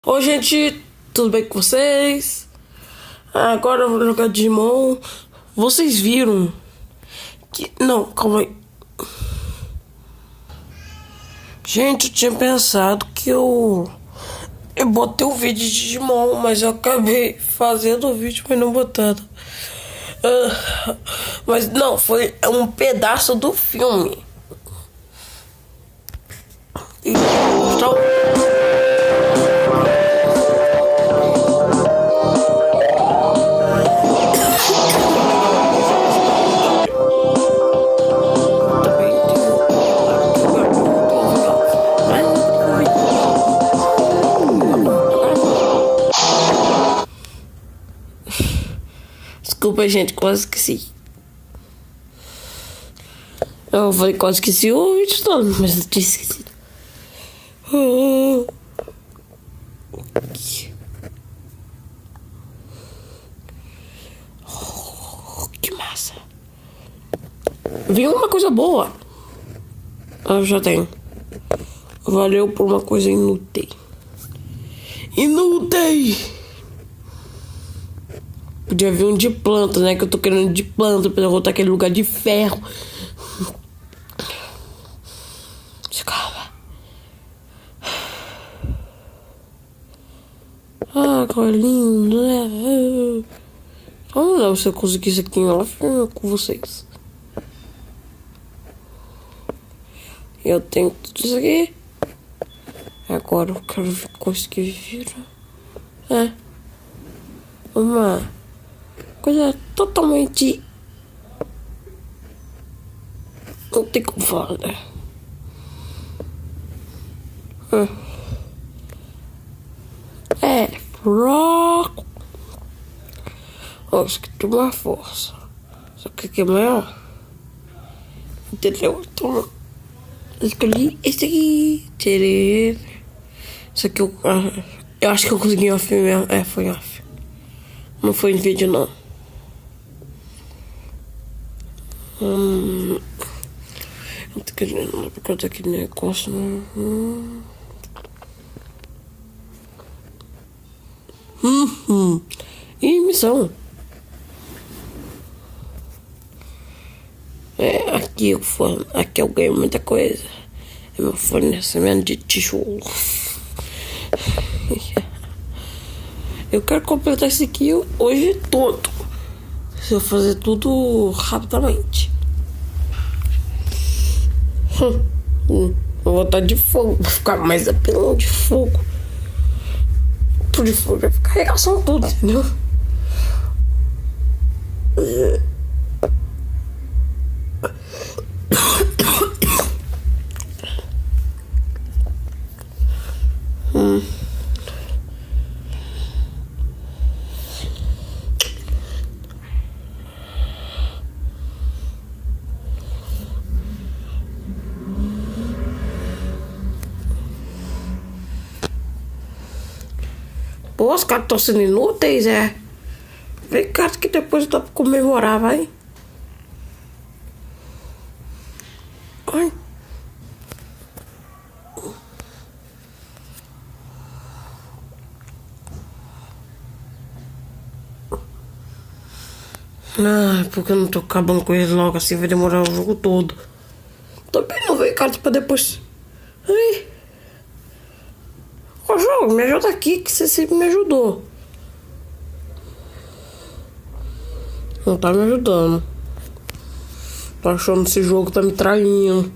Oi, gente, tudo bem com vocês? Agora eu vou jogar Digimon. Vocês viram que. Não, calma aí. Gente, eu tinha pensado que eu botei o vídeo de Digimon, mas eu acabei fazendo o vídeo, mas não botando. Mas não, foi um pedaço do filme. Então. Desculpa, gente, quase esqueci. Eu falei quase esqueci o vídeo todo, mas eu tinha esquecido. Que massa. Vi uma coisa boa. Eu já tenho. Valeu por uma coisa inútil. Inútil! Podia vir um de planta, né? Que eu tô querendo de planta pra derrotar aquele lugar de ferro. Calma. Ah, que lindo, né? Vamos lá, se eu conseguir isso aqui em off, eu com vocês. Eu tenho tudo isso aqui. Agora eu quero ver coisa que vira. Uma coisa totalmente. Não tem como falar, né? É fraco. Ó, isso aqui tem uma força. Só que aqui é maior. Entendeu? Então, eu escolhi esse aqui. Tirei. Isso aqui eu acho que eu consegui em off mesmo. É, foi em off. Não foi em vídeo, não. Eu tô querendo por causa daquele negócio. E missão. Aqui eu ganho muita coisa. É meu fornecimento de tijolo. Eu quero completar esse aqui hoje todo. Se eu fazer tudo rapidamente. Vou botar de fogo. Vou ficar mais apelão de fogo. Tudo de fogo. Vai ficar regação tudo, entendeu? Pô, os caras estão sendo inúteis, é? Vem cá que depois dá pra comemorar, vai. Ai. Ah, porque eu não tô acabando com eles logo assim, vai demorar o jogo todo. Também não veio carta pra depois. Ai. Ô, jogo, me ajuda aqui, que você sempre me ajudou. Não tá me ajudando. Tô achando que esse jogo tá me traindo.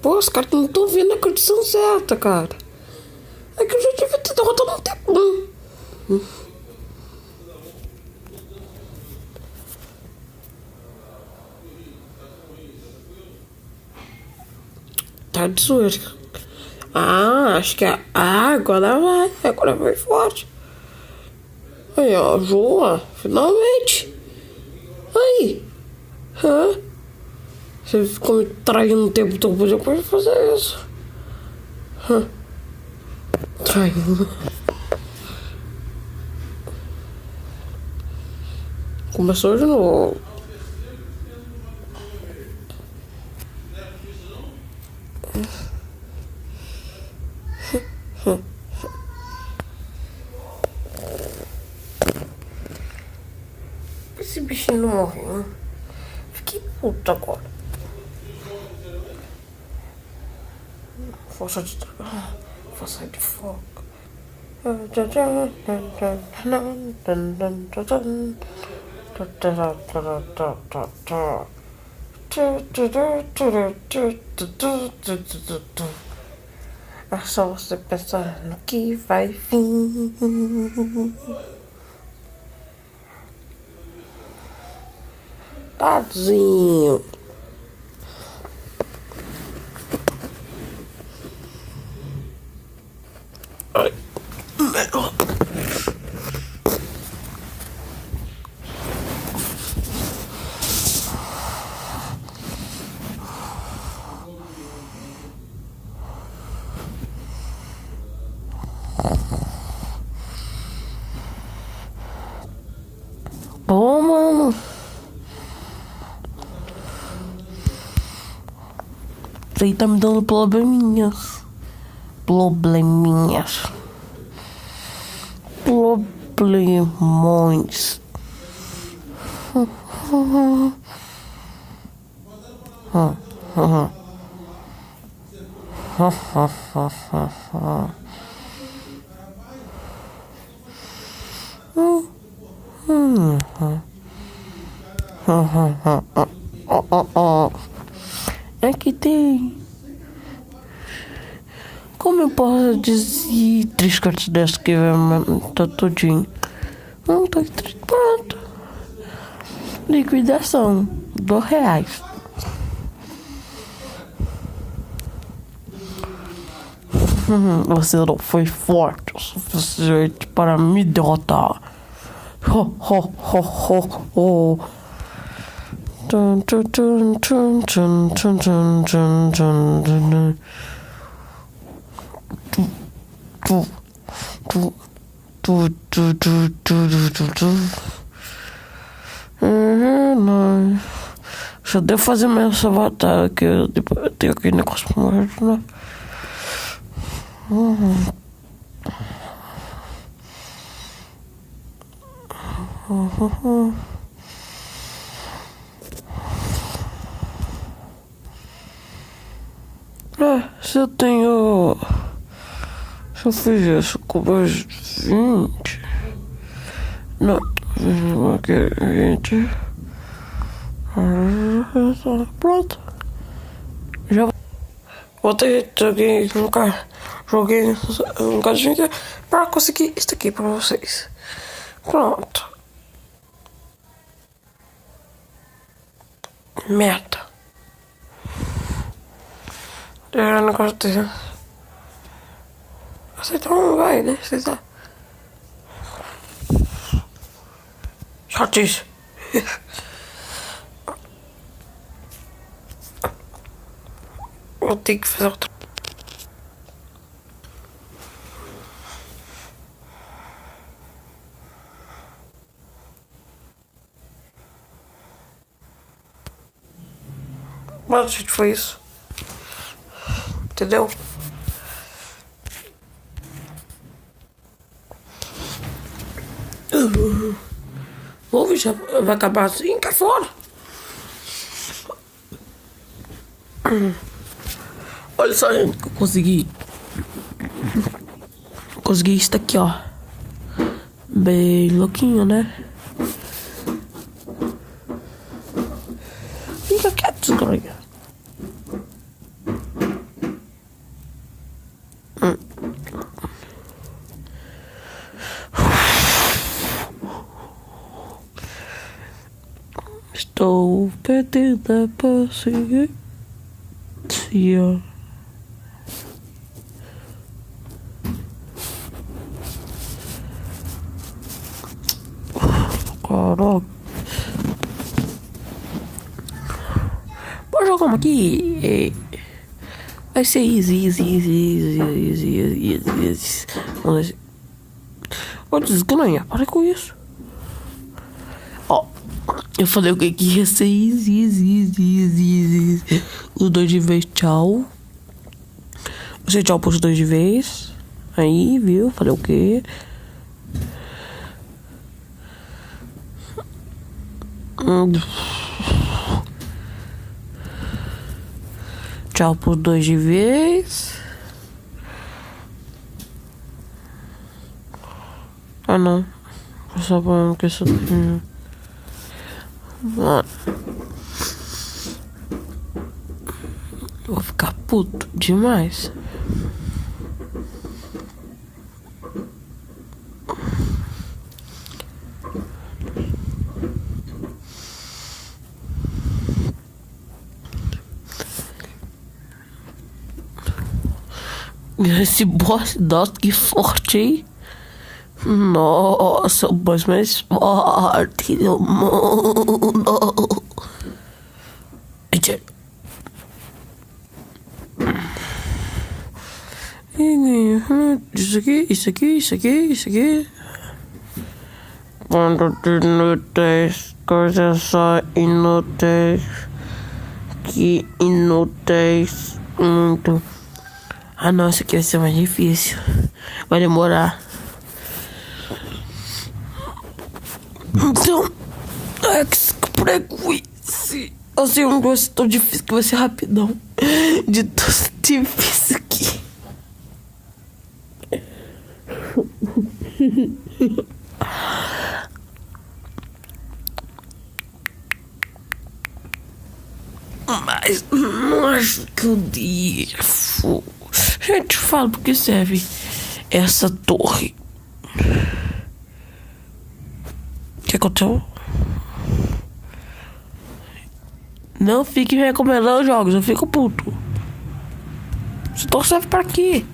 Pô, os caras não estão vendo a condição certa, cara. É que eu já devia ter derrotado um tempo. Tá de zoeira. Ah, acho que agora vai. Agora vai forte. Aí, ó, Joa, finalmente. Aí. Você ficou me traindo o tempo todo, eu podia fazer isso. Traindo. Começou de novo. Esse bichinho não morreu. Fiquei puto agora. Força de fogo. É só você pensar no que vai vir. Tadinho. Ai. Pô, mano. Isso aí tá me dando probleminhas. Problemões. É que tem. Como eu posso dizer 3 cartas dessas que tá todinho? Não, tá pronto. Liquidação, R$2. Você não foi forte o suficiente para me derrotar. Ho, ho, ho, ho, ho. Tum, tum, tum, tum, tum, tum, tum, tum, tum, tum. Já devo fazer mais essa batalha que eu tenho aquele negócio pra morrer, né? Se eu tenho. Se eu fiz isso com mais 20. Não, aqui 20. Pronto. Já joguei um bocadinho aqui para conseguir isso aqui para vocês. Pronto. Merda. Eu não gosto de aceitar um, vai, né? Aceitar. Chatice. Vou ter que fazer outra. Mas gente, foi isso. Entendeu? Ouve, já vai acabar assim, cá fora. Olha só, gente, que eu consegui. Consegui isso daqui, ó. Bem louquinho, né? Fica quieto, desgraça. Estou perdendo a paciência. Caraca. Bora jogar uma aqui. Vai ser easy. Vamos ver. Ô, desgranha, para com isso. Ó, eu falei o que ia ser easy. Os dois de vez, tchau. Você tchau pros dois de vez. Aí, viu? Falei o quê? Tchau pros dois de vez. Ah, não. Só falando que isso... Mano. Vou ficar puto demais. Esse boss que forte aí. Nossa, o boss mais forte do mundo. Isso aqui. Quando tu inúteis, coisas só inúteis. Que inúteis. Muito. Ah, não, isso aqui vai ser mais difícil. Vai demorar. Então, que preguiça. Assim, um gosto tão difícil que vai ser rapidão. De tão difícil aqui. Mas não acho que eu devo. Gente, fala porque serve essa torre. O que aconteceu? Não fique me recomendando jogos, eu fico puto. Essa torre serve pra quê?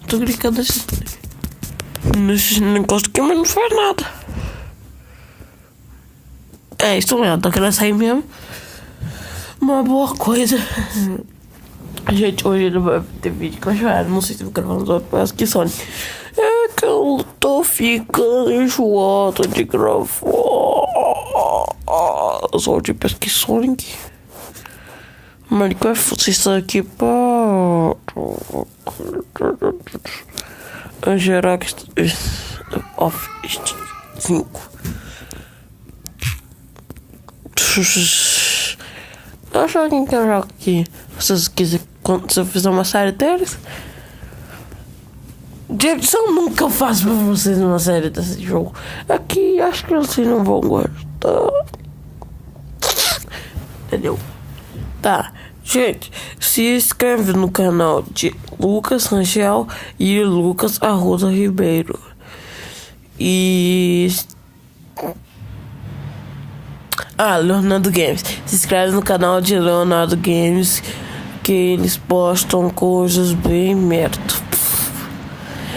Tô clicando nesse negócio aqui, mas não faz nada. É isso mesmo, tô querendo sair mesmo. Uma boa coisa. Gente, hoje não vai ter vídeo com a Joara. Não sei se vou gravar uns outros, mas que Sonic. É que eu tô ficando enjoado de gravar. Só de pesquisa Sonic. Minecraft, vocês estão aqui para gerar off 5. Eu acho que eu jogo aqui. Se vocês quiserem, se eu fizer uma série deles. Gente, eu nunca faço pra vocês uma série desse jogo. Aqui acho que vocês não vão gostar. Entendeu? Tá. Gente, se inscreve no canal de Lucas Rangel e Lucas Arruda Ribeiro. E... Leonardo Games. Se inscreve no canal de Leonardo Games, que eles postam coisas bem merda.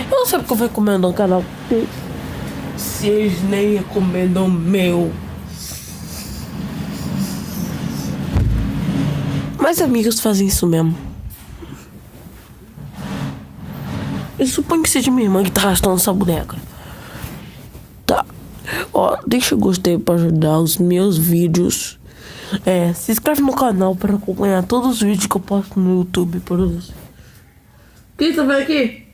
Eu não sei porque eu vou recomendar um canal deles. Se eles nem recomendam o meu. Mas amigos fazem isso mesmo. Eu suponho que seja minha irmã que tá arrastando essa boneca. Tá. Ó, deixa o gostei pra ajudar os meus vídeos. Se inscreve no canal para acompanhar todos os vídeos que eu posto no YouTube pra você. Quem tá vendo aqui?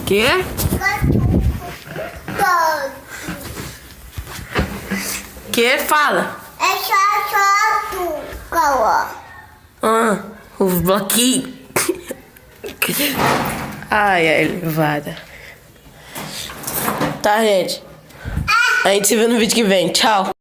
Que? Que? Fala. É chato, calma. Os bloquinhos. Ai, levada. Tá, gente? A gente se vê no vídeo que vem. Tchau.